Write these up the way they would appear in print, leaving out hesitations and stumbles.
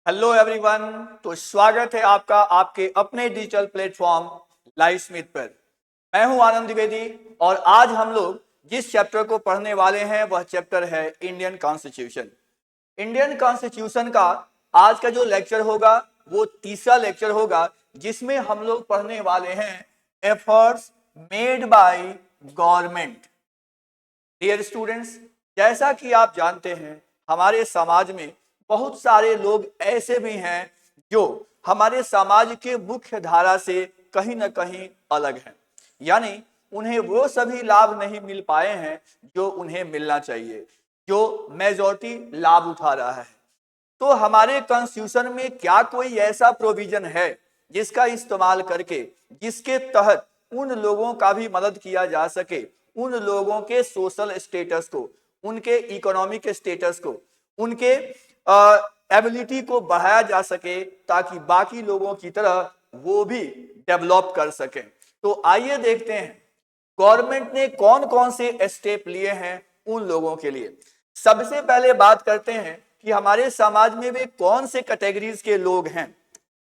Hello everyone. तो स्वागत है आपका आपके अपने डिजिटल प्लेटफॉर्म लाइव स्मिथ पर। मैं हूं आनंद द्विवेदी और आज हम लोग जिस चैप्टर को पढ़ने वाले हैं वह चैप्टर है इंडियन कॉन्स्टिट्यूशन। इंडियन कॉन्स्टिट्यूशन का आज का जो लेक्चर होगा वो तीसरा लेक्चर होगा, जिसमें हम लोग पढ़ने वाले हैं efforts made by government. Dear students, जैसा कि आप जानते हैं हमारे समाज में बहुत सारे लोग ऐसे भी हैं जो हमारे समाज के मुख्य धारा से कहीं ना कहीं अलग हैं, यानी उन्हें वो सभी लाभ नहीं मिल पाए हैं जो उन्हें मिलना चाहिए, जो मेजॉरिटी लाभ उठा रहा है। तो हमारे कॉन्स्टिट्यूशन में क्या कोई ऐसा प्रोविजन है जिसका इस्तेमाल करके जिसके तहत उन लोगों का भी मदद किया जा सके, उन लोगों के सोशल स्टेटस को, उनके इकोनॉमिक स्टेटस को, उनके एबिलिटी को बढ़ाया जा सके ताकि बाकी लोगों की तरह वो भी डेवलप कर सकें। तो आइए देखते हैं गवर्नमेंट ने कौन कौन से स्टेप लिए हैं उन लोगों के लिए। सबसे पहले बात करते हैं कि हमारे समाज में वे कौन से कैटेगरीज के लोग हैं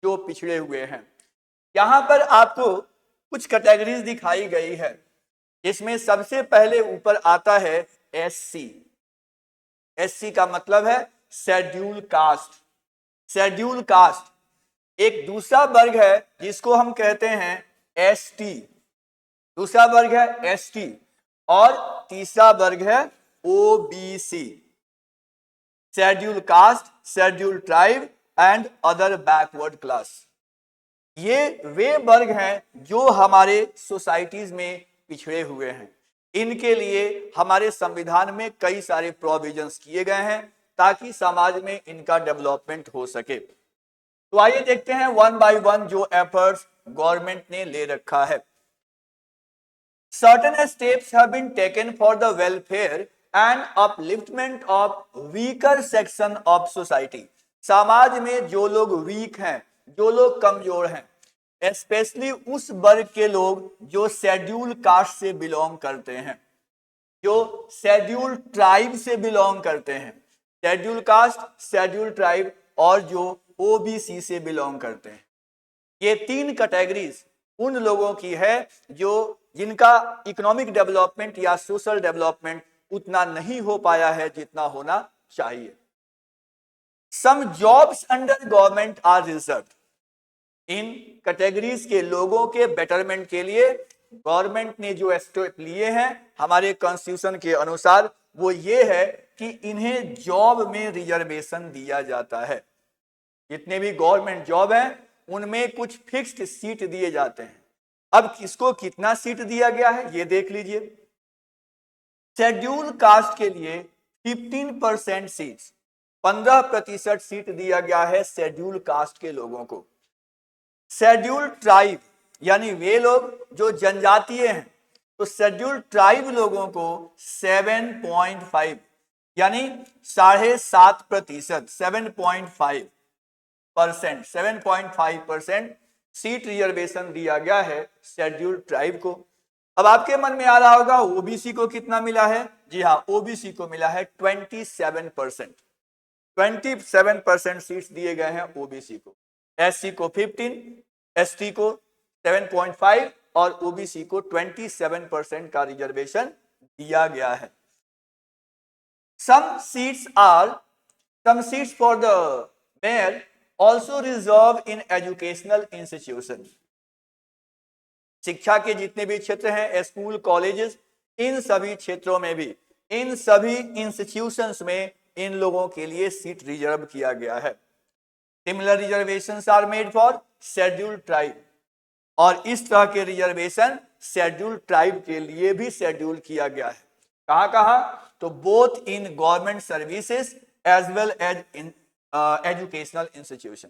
जो पिछड़े हुए हैं। यहां पर आपको कुछ कैटेगरीज दिखाई गई है। इसमें सबसे पहले ऊपर आता है एससी। एससी का मतलब है शेड्यूल कास्ट। शेड्यूल कास्ट एक दूसरा वर्ग है जिसको हम कहते हैं एसटी। दूसरा वर्ग है एसटी और तीसरा वर्ग है OBC. Schedule caste, schedule tribe and other backward class. ये वे वर्ग हैं जो हमारे सोसाइटीज में पिछड़े हुए हैं। इनके लिए हमारे संविधान में कई सारे प्रोविजंस किए गए हैं ताकि समाज में इनका डेवलपमेंट हो सके। तो आइए देखते हैं वन बाय वन जो एफर्ट्स गवर्नमेंट ने ले रखा है। Certain steps have been taken for the welfare and upliftment of weaker section of society। समाज में जो लोग वीक हैं, जो लोग कमजोर हैं, स्पेशली उस वर्ग के लोग जो शेड्यूल कास्ट से बिलोंग करते हैं, जो शेड्यूल ट्राइब से बिलोंग करते हैं, शेड्यूल कास्ट, शेड्यूल ट्राइब और जो ओबीसी से बिलोंग करते हैं। ये तीन कैटेगरीज उन लोगों की है जो जिनका इकोनॉमिक डेवलपमेंट या सोशल डेवलपमेंट उतना नहीं हो पाया है जितना होना चाहिए। Some jobs under government are reserved. In categories के लोगों के बेटरमेंट के लिए गवर्नमेंट ने जो स्टेप लिए हैं हमारे कॉन्स्टिट्यूशन के अनुसार वो ये है कि इन्हें जॉब में रिजर्वेशन दिया जाता है। जितने भी गवर्नमेंट जॉब हैं उनमें कुछ फिक्स्ड सीट दिए जाते हैं। अब किसको कितना सीट दिया गया है ये देख लीजिए। शेड्यूल कास्ट के लिए 15% सीट्स, 15% सीट दिया गया है शेड्यूल कास्ट के लोगों को। शेड्यूल ट्राइब यानी वे लोग जो जनजातीय हैं, तो शेड्यूल ट्राइब लोगों को 7.5 यानी 7.5%, 7.5% सीट रिजर्वेशन दिया गया है शेड्यूल ट्राइब को। अब आपके मन में आ रहा होगा ओबीसी को कितना मिला है। जी हाँ, ओबीसी को मिला है 27%। 27% सीट्स दिए गए हैं ओबीसी को। एससी को 15, एसटी को 7.5 और ओबीसी को 27% का रिजर्वेशन दिया गया है। Some seats for the mayor also reserved in educational institution। शिक्षा के जितने भी क्षेत्र हैं, स्कूल, कॉलेजेस, इन सभी क्षेत्रों में भी, इन सभी इंस्टीट्यूशंस में इन लोगों के लिए सीट रिजर्व किया गया है। Similar reservations are made for schedule tribe और इस तरह के रिजर्वेशन शेड्यूल ट्राइब के लिए भी शेड्यूल किया गया है। कहां कहां? तो both in government services as well as in educational institution.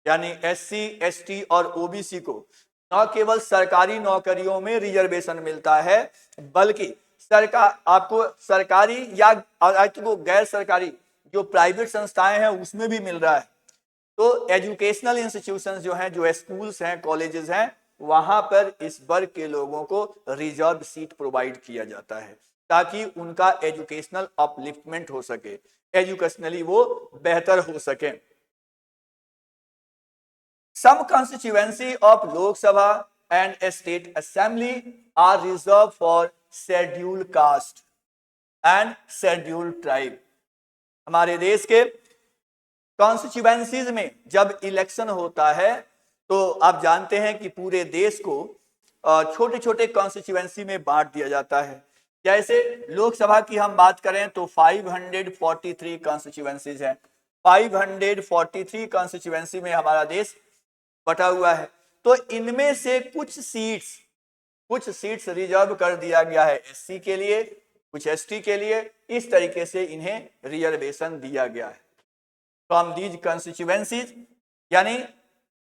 यानी एससी, एसटी और ओबीसी को न केवल सरकारी नौकरियों में रिजर्वेशन मिलता है बल्कि सरकार आपको सरकारी या तो गैर सरकारी जो प्राइवेट संस्थाएं हैं उसमें भी मिल रहा है। तो एजुकेशनल इंस्टीट्यूशंस जो हैं, जो स्कूल्स हैं, कॉलेजेस हैं, वहां पर इस वर्ग के लोगों को रिजर्व सीट प्रोवाइड किया जाता है ताकि उनका एजुकेशनल अपलिफ्टमेंट हो सके, एजुकेशनली वो बेहतर हो सके। Some constituency of Lok Sabha and State Assembly are reserved for scheduled caste and scheduled tribe. हमारे देश के कॉन्स्टिट्यूएंसीज में जब इलेक्शन होता है तो आप जानते हैं कि पूरे देश को छोटे छोटे कॉन्स्टिट्यूएंसी में बांट दिया जाता है। जैसे लोकसभा की हम बात करें तो 543 कॉन्स्टिट्यूएंसीज हैं। 543 कॉन्स्टिट्यूएंसी में हमारा देश बटा हुआ है। तो इनमें से कुछ सीट्स रिजर्व कर दिया गया है एससी के लिए, कुछ एसटी के लिए। इस तरीके से इन्हें रिजर्वेशन दिया गया है फ्रॉम दीज कंस्टिट्यूएंसीज, यानी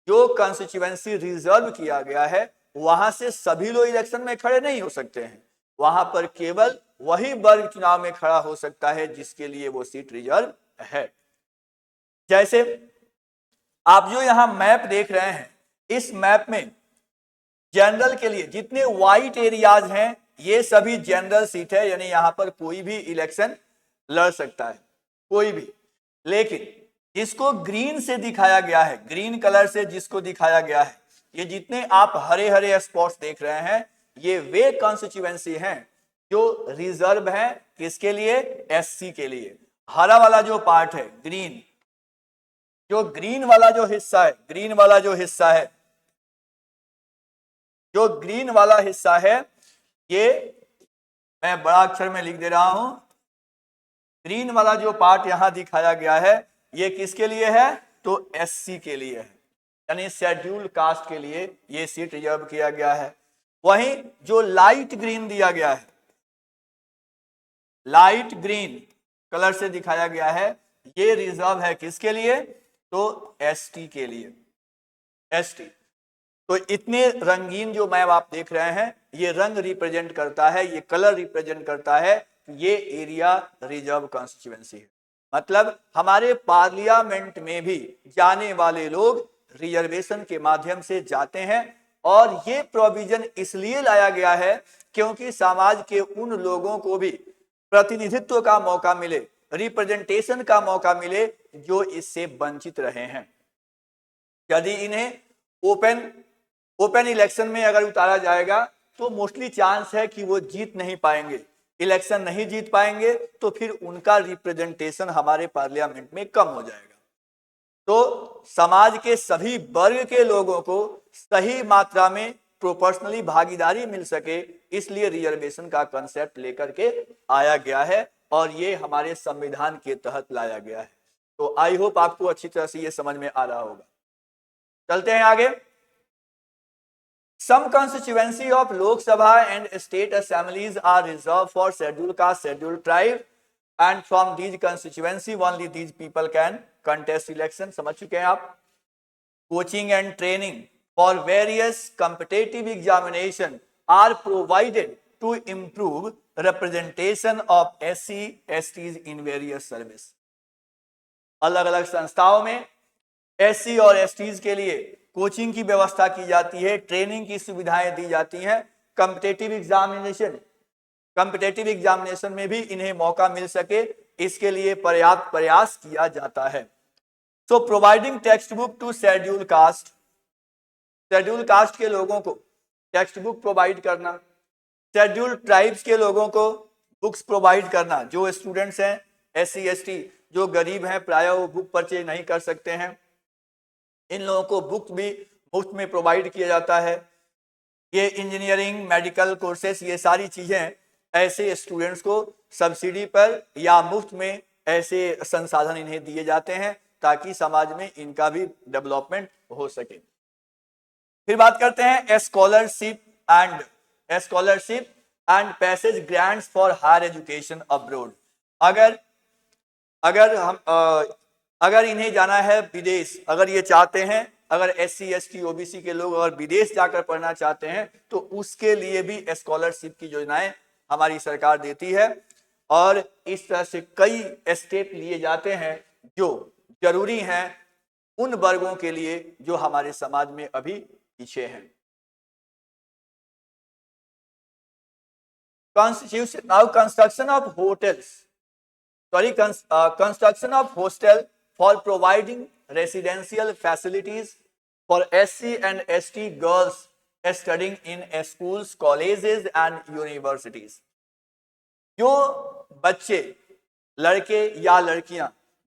जो कंस्टिट्यूएंसी रिजर्व किया गया है वहां से सभी लोग इलेक्शन में खड़े नहीं हो सकते हैं। वहां पर केवल वही वर्ग चुनाव में खड़ा हो सकता है जिसके लिए वो सीट रिजर्व है। जैसे आप जो यहां मैप देख रहे हैं, इस मैप में जनरल के लिए जितने व्हाइट एरियाज हैं ये सभी जनरल सीट है, यानी यहां पर कोई भी इलेक्शन लड़ सकता है, कोई भी। लेकिन जिसको ग्रीन से दिखाया गया है, ग्रीन कलर से जिसको दिखाया गया है, ये जितने आप हरे हरे स्पॉट्स देख रहे हैं ये वे कॉन्स्टिट्यूएंसी हैं जो रिजर्व हैं किसके लिए, एससी के लिए। हरा वाला जो पार्ट है ग्रीन, जो ग्रीन वाला जो हिस्सा है, ग्रीन वाला जो हिस्सा है, जो ग्रीन वाला हिस्सा है ये मैं बड़ा अक्षर में लिख दे रहा हूं। ग्रीन वाला जो पार्ट यहां दिखाया गया है ये किसके लिए है, तो एससी के लिए है, यानी शेड्यूल्ड कास्ट के लिए ये सीट रिजर्व किया गया है। वहीं जो लाइट ग्रीन दिया गया है, लाइट ग्रीन कलर से दिखाया गया है, ये रिजर्व है किसके लिए, तो एसटी के लिए, एसटी। तो इतने रंगीन जो मैप आप देख रहे हैं ये रंग रिप्रेजेंट करता है, ये कलर रिप्रेजेंट करता है, ये एरिया रिजर्व कॉन्स्टिट्यूएंसी है। मतलब हमारे पार्लियामेंट में भी जाने वाले लोग रिजर्वेशन के माध्यम से जाते हैं। और ये प्रोविजन इसलिए लाया गया है क्योंकि समाज के उन लोगों को भी प्रतिनिधित्व का मौका मिले, रिप्रेजेंटेशन का मौका मिले जो इससे वंचित रहे हैं। यदि इन्हें ओपन इलेक्शन में अगर उतारा जाएगा तो मोस्टली चांस है कि वो जीत नहीं पाएंगे, इलेक्शन नहीं जीत पाएंगे, तो फिर उनका रिप्रेजेंटेशन हमारे पार्लियामेंट में कम हो जाएगा। तो समाज के सभी वर्ग के लोगों को सही मात्रा में प्रोपोर्शनली भागीदारी मिल सके, इसलिए रिजर्वेशन का कंसेप्ट लेकर के आया गया है और ये हमारे संविधान के तहत लाया गया है। तो आई होप आपको अच्छी तरह से ये समझ में आ रहा होगा। चलते हैं आगे। Some constituency of Lok Sabha and state assemblies are reserved for scheduled caste, scheduled tribe, and from these constituency only these people can contest election. समझ चुके हैं आप। Coaching and training for various competitive examination are provided to improve representation of SC, STs in various service. अलग अलग संस्थाओं में SC और STs के लिए कोचिंग की व्यवस्था की जाती है, ट्रेनिंग की सुविधाएं दी जाती हैं। कॉम्पिटिटिव एग्जामिनेशन में भी इन्हें मौका मिल सके, इसके लिए पर्याप्त प्रयास किया जाता है। So providing text book to schedule caste के लोगों को टेक्स्ट बुक प्रोवाइड करना, शेड्यूल ट्राइब्स के लोगों को बुक्स प्रोवाइड करना। जो स्टूडेंट्स हैं एससी एसटी जो गरीब हैं प्रायः वो बुक परचेज नहीं कर सकते हैं, इन लोगों को बुक भी मुफ्त में प्रोवाइड किया जाता है। ये इंजीनियरिंग, मेडिकल कोर्सेस, ये सारी चीजें ऐसे स्टूडेंट्स को सब्सिडी पर या मुफ्त में ऐसे संसाधन इन्हें दिए जाते हैं ताकि समाज में इनका भी डेवलपमेंट हो सके। फिर बात करते हैं scholarship and passage grants for higher education abroad. अगर इन्हें जाना है विदेश, अगर ये चाहते हैं, अगर एससी एसटी ओबीसी के लोग अगर विदेश जाकर पढ़ना चाहते हैं तो उसके लिए भी स्कॉलरशिप की योजनाएं हमारी सरकार देती है। और इस तरह से कई स्टेप लिए जाते हैं जो जरूरी हैं उन वर्गों के लिए जो हमारे समाज में अभी पीछे हैं। Construction of hostel for providing residential facilities for SC and ST girls studying in schools, colleges and universities. जो बच्चे, लड़के या लड़कियां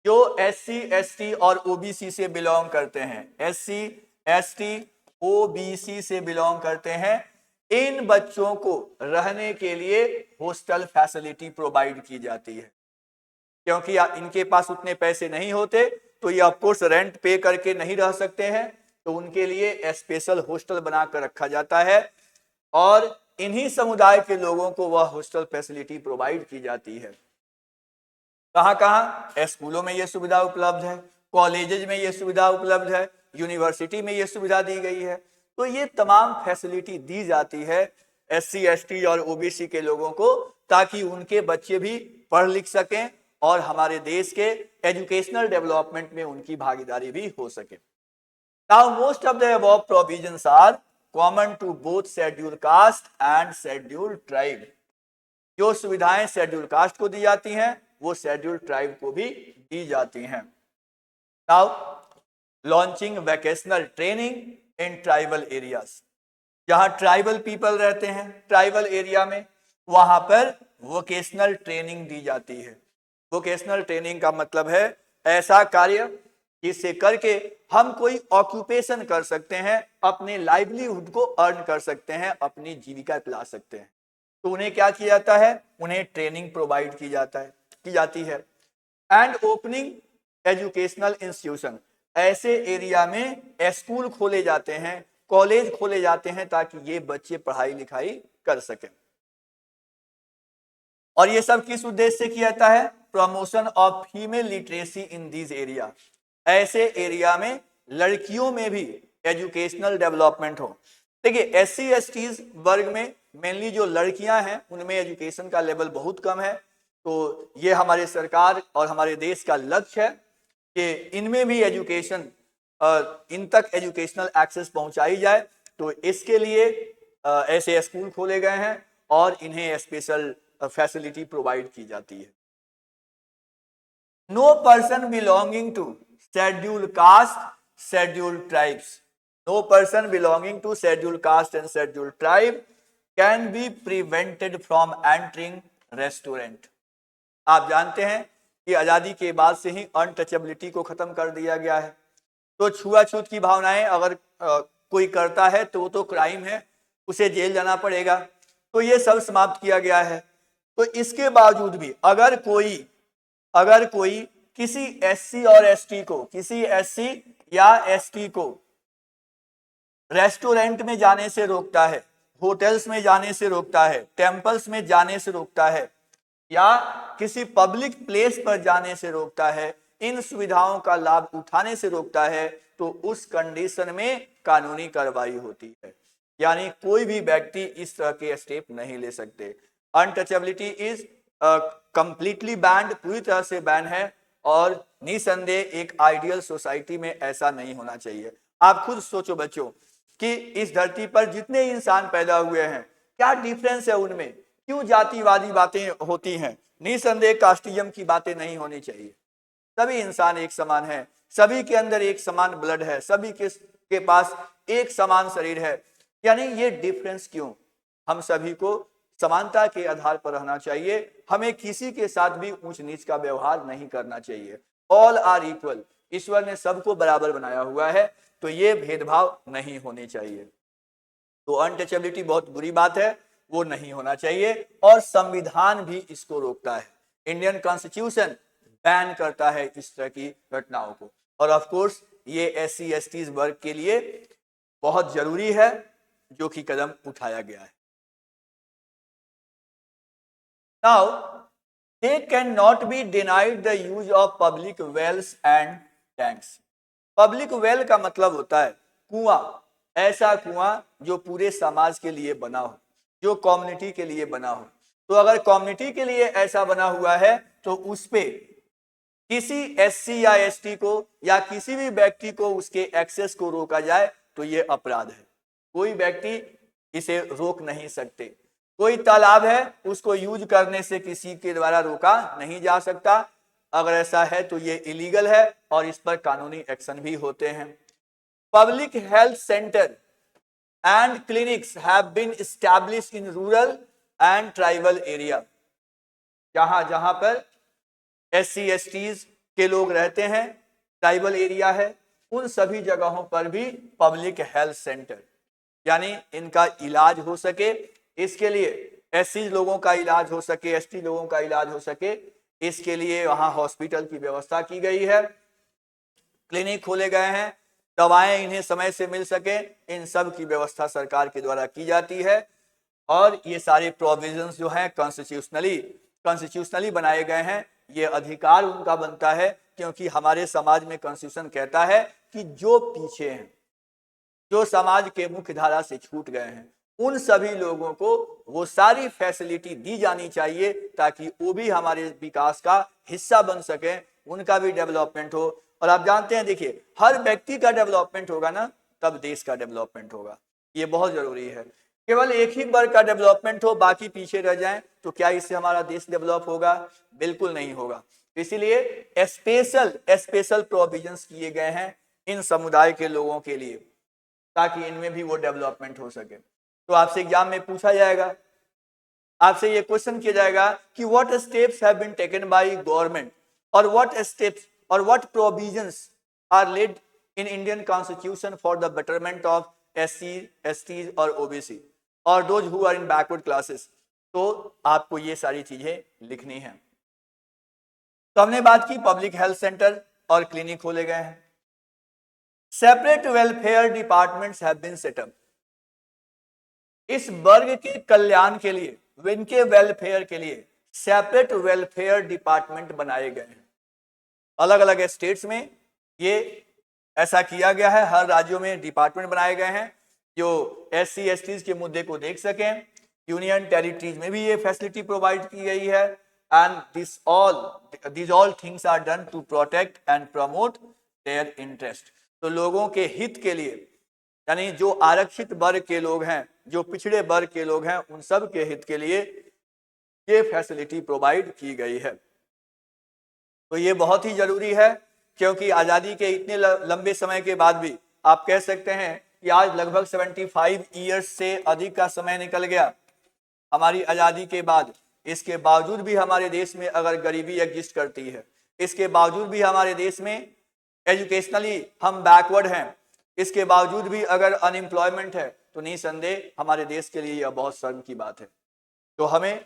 जो SC, ST और OBC से बिलोंग करते हैं, SC, ST, OBC से बिलोंग करते हैं, इन बच्चों को रहने के लिए हॉस्टल फैसिलिटी प्रोवाइड की जाती है। क्योंकि इनके पास उतने पैसे नहीं होते तो ये ऑफकोर्स रेंट पे करके नहीं रह सकते हैं, तो उनके लिए स्पेशल हॉस्टल बनाकर रखा जाता है और इन्हीं समुदाय के लोगों को वह हॉस्टल फैसिलिटी प्रोवाइड की जाती है। कहां कहां? स्कूलों में यह सुविधा उपलब्ध है, कॉलेजेज में यह सुविधा उपलब्ध है, यूनिवर्सिटी में यह सुविधा दी गई है। तो ये तमाम फैसिलिटी दी जाती है SC, ST और OBC के लोगों को, ताकि उनके बच्चे भी पढ़ लिख सकें और हमारे देश के एजुकेशनल डेवलपमेंट में उनकी भागीदारी भी हो सके। Now most of the above provisions are common to both scheduled caste and scheduled tribe. जो सुविधाएं शेड्यूल कास्ट को दी जाती हैं वो शेड्यूल ट्राइब को भी दी जाती हैं। Now launching vocational training in tribal areas. जहां ट्राइबल पीपल रहते हैं, ट्राइबल एरिया में, वहां पर वोकेशनल ट्रेनिंग दी जाती है। वोकेशनल ट्रेनिंग का मतलब है ऐसा कार्य जिससे करके हम कोई ऑक्यूपेशन कर सकते हैं, अपने लाइवलीहुड को अर्न कर सकते हैं, अपनी जीविका चला सकते हैं। तो उन्हें क्या किया जाता है? उन्हें ट्रेनिंग प्रोवाइड की जाती है। एंड ओपनिंग एजुकेशनल इंस्टीट्यूशन, ऐसे एरिया में स्कूल खोले जाते हैं, कॉलेज खोले जाते हैं, ताकि ये बच्चे पढ़ाई लिखाई कर सकें। और ये सब किस उद्देश्य से किया जाता है? Promotion of female literacy in this area. ऐसे एरिया में लड़कियों में भी एजुकेशनल डेवलपमेंट हो। देखिए SC, ST वर्ग में मेनली जो लड़कियां हैं उनमें एजुकेशन का लेवल बहुत कम है, तो ये हमारे सरकार और हमारे देश का लक्ष्य है कि इनमें भी एजुकेशन, इन तक एजुकेशनल एक्सेस पहुंचाई जाए। तो इसके लिए ऐसे स्कूल खोले गए हैं और इन्हें स्पेशल फैसिलिटी प्रोवाइड की जाती है। No person belonging to scheduled caste, scheduled tribes, no person belonging to scheduled caste and scheduled tribe can be prevented from entering restaurant. आप जानते हैं कि आजादी के बाद से ही अनटचेबिलिटी को खत्म कर दिया गया है, तो छुआछूत की भावनाएं अगर कोई करता है तो वो तो क्राइम है, उसे जेल जाना पड़ेगा। तो ये सब समाप्त किया गया है। तो इसके बावजूद भी अगर कोई किसी SC और ST को, किसी SC या ST को रेस्टोरेंट में जाने से रोकता है, होटल्स में जाने से रोकता है, टेम्पल्स में जाने से रोकता है, या किसी पब्लिक प्लेस पर जाने से रोकता है, इन सुविधाओं का लाभ उठाने से रोकता है, तो उस कंडीशन में कानूनी कार्रवाई होती है। यानी कोई भी व्यक्ति इस तरह के स्टेप नहीं ले सकते। अनटचेबिलिटी इज कंप्लीटली बैंड, पूरी तरह से बैन है, और निसंदेह एक आइडियल सोसाइटी में ऐसा नहीं होना चाहिए। आप खुद सोचो बच्चों कि इस धरती पर जितने इंसान पैदा हुए हैं, क्या डिफरेंस है उनमें, क्यों जातिवादी बातें होती हैं? निसंदेह कास्टिज्म की बातें नहीं होनी चाहिए। सभी इंसान एक समान है, सभी के अंदर एक समान ब्लड है, सभी के पास एक समान शरीर है। यानी ये डिफरेंस क्यों? हम सभी को समानता के आधार पर रहना चाहिए। हमें किसी के साथ भी ऊंच नीच का व्यवहार नहीं करना चाहिए। ऑल आर इक्वल, ईश्वर ने सबको बराबर बनाया हुआ है, तो ये भेदभाव नहीं होने चाहिए। तो अनटचेबिलिटी बहुत बुरी बात है, वो नहीं होना चाहिए, और संविधान भी इसको रोकता है। इंडियन कॉन्स्टिट्यूशन बैन करता है इस तरह की घटनाओं को, और ऑफ कोर्स ये SC, ST वर्ग के लिए बहुत जरूरी है जो कि कदम उठाया गया है। Now, they cannot be denied the use of public wells and tanks. Public well का मतलब होता है कुआं, ऐसा कुआं जो पूरे समाज के लिए बना हो, जो कम्युनिटी के लिए बना हो। तो अगर कम्युनिटी के लिए ऐसा बना हुआ है तो उस पे किसी SC या ST को या किसी भी व्यक्ति को उसके एक्सेस को रोका जाए तो ये अपराध है। कोई व्यक्ति इसे रोक नहीं सकते। कोई तालाब है, उसको यूज करने से किसी के द्वारा रोका नहीं जा सकता। अगर ऐसा है तो ये इलीगल है और इस पर कानूनी एक्शन भी होते हैं। public health center and clinics have been established in rural and tribal area. जहां पर SC/STs के लोग रहते हैं, ट्राइबल एरिया है, उन सभी जगहों पर भी पब्लिक हेल्थ सेंटर, यानी इनका इलाज हो सके, इसके लिए SC लोगों का इलाज हो सके, ST लोगों का इलाज हो सके, इसके लिए वहां हॉस्पिटल की व्यवस्था की गई है, क्लिनिक खोले गए हैं, दवाएं इन्हें समय से मिल सके, इन सब की व्यवस्था सरकार के द्वारा की जाती है। और ये सारे प्रोविजंस जो हैं कॉन्स्टिट्यूशनली बनाए गए हैं, ये अधिकार उनका बनता है, क्योंकि हमारे समाज में कॉन्स्टिट्यूशन कहता है कि जो पीछे हैं, जो समाज के मुख्य धारा से छूट गए हैं, उन सभी लोगों को वो सारी फैसिलिटी दी जानी चाहिए, ताकि वो भी हमारे विकास का हिस्सा बन सके, उनका भी डेवलपमेंट हो। और आप जानते हैं, देखिए, हर व्यक्ति का डेवलपमेंट होगा ना, तब देश का डेवलपमेंट होगा, ये बहुत जरूरी है। केवल एक ही वर्ग का डेवलपमेंट हो, बाकी पीछे रह जाएं, तो क्या इससे हमारा देश डेवलप होगा? बिल्कुल नहीं होगा। इसीलिए स्पेशल प्रोविजंस किए गए हैं इन समुदाय के लोगों के लिए, ताकि इनमें भी वो डेवलपमेंट हो सके। तो आपसे एग्जाम में पूछा जाएगा, आपसे ये क्वेश्चन किया जाएगा कि what steps have been taken by government, और व्हाट स्टेप्स और what provisions are laid in Indian constitution for the betterment of SC, STs और OBC और those who are in backward classes. तो आपको ये सारी चीजें लिखनी है। तो हमने बात की पब्लिक हेल्थ सेंटर और क्लिनिक खोले गए हैं। Separate welfare departments have been set up. इस वर्ग के कल्याण के लिए, इनके वेलफेयर के लिए सेपरेट वेलफेयर डिपार्टमेंट बनाए गए हैं। अलग अलग स्टेट्स में ये ऐसा किया गया है, हर राज्यों में डिपार्टमेंट बनाए गए हैं जो SC/STs के मुद्दे को देख सकें। यूनियन टेरिटरीज में भी ये फैसिलिटी प्रोवाइड की गई है। And these all things are done to protect and promote their interest। तो लोगों के हित के लिए, यानी जो आरक्षित वर्ग के लोग हैं, जो पिछड़े वर्ग के लोग हैं, उन सब के हित के लिए ये फैसिलिटी प्रोवाइड की गई है। तो ये बहुत ही जरूरी है, क्योंकि आजादी के इतने लंबे समय के बाद भी आप कह सकते हैं कि आज लगभग 75 ईयर्स से अधिक का समय निकल गया हमारी आजादी के बाद। इसके बावजूद भी हमारे देश में अगर गरीबी एग्जिस्ट करती है, इसके बावजूद भी हमारे देश में एजुकेशनली हम बैकवर्ड हैं, इसके बावजूद भी अगर अनएम्प्लॉयमेंट है, तो निसंदेह हमारे देश के लिए यह बहुत शर्म की बात है। तो हमें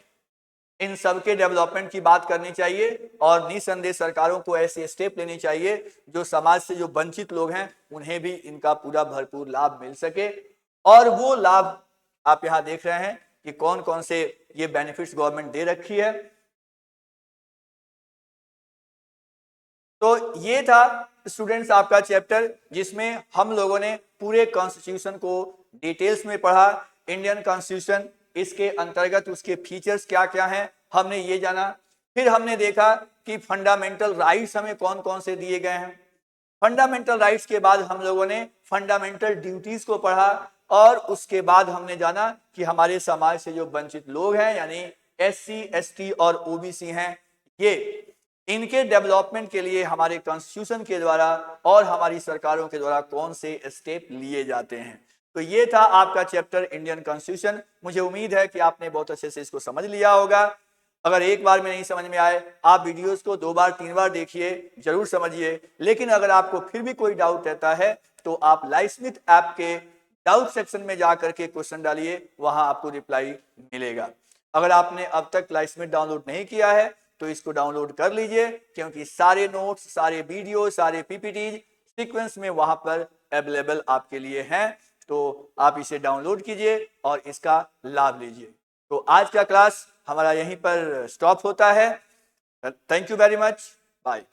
इन सब के डेवलपमेंट की बात करनी चाहिए, और निसंदेह सरकारों को ऐसे स्टेप लेने चाहिए जो समाज से जो वंचित लोग हैं उन्हें भी इनका पूरा भरपूर लाभ मिल सके। और वो लाभ आप यहाँ देख रहे हैं कि कौन कौन से ये बेनिफिट्स गवर्नमेंट दे रखी है। तो ये था स्टूडेंट्स आपका चैप्टर, जिसमें हम लोगों ने पूरे कॉन्स्टिट्यूशन को डिटेल्स में पढ़ा। इंडियन कॉन्स्टिट्यूशन, इसके अंतर्गत उसके फीचर्स क्या क्या हैं, हमने ये जाना। फिर हमने देखा कि फंडामेंटल राइट्स हमें कौन कौन से दिए गए हैं। फंडामेंटल राइट्स के बाद हम लोगों ने फंडामेंटल ड्यूटीज को पढ़ा, और उसके बाद हमने जाना कि हमारे समाज से जो वंचित लोग हैं, यानी SC, ST और OBC हैं, ये इनके डेवलपमेंट के लिए हमारे कॉन्स्टिट्यूशन के द्वारा और हमारी सरकारों के द्वारा कौन से स्टेप लिए जाते हैं। तो ये था आपका चैप्टर इंडियन कॉन्स्टिट्यूशन। मुझे उम्मीद है कि आपने बहुत अच्छे से इसको समझ लिया होगा। अगर एक बार में नहीं समझ में आए, आप वीडियोस को 2 बार 3 बार देखिए, जरूर समझिए। लेकिन अगर आपको फिर भी कोई डाउट रहता है, तो आप लाइवस्मिथ ऐप के डाउट सेक्शन में जाकर के क्वेश्चन डालिए, वहां आपको रिप्लाई मिलेगा। अगर आपने अब तक लाइवस्मिथ डाउनलोड नहीं किया है, तो इसको डाउनलोड कर लीजिए, क्योंकि सारे नोट्स, सारे वीडियो, सारे PPT सीक्वेंस में वहां पर अवेलेबल आपके लिए हैं। तो आप इसे डाउनलोड कीजिए और इसका लाभ लीजिए। तो आज का क्लास हमारा यहीं पर स्टॉप होता है। Thank you very much, bye.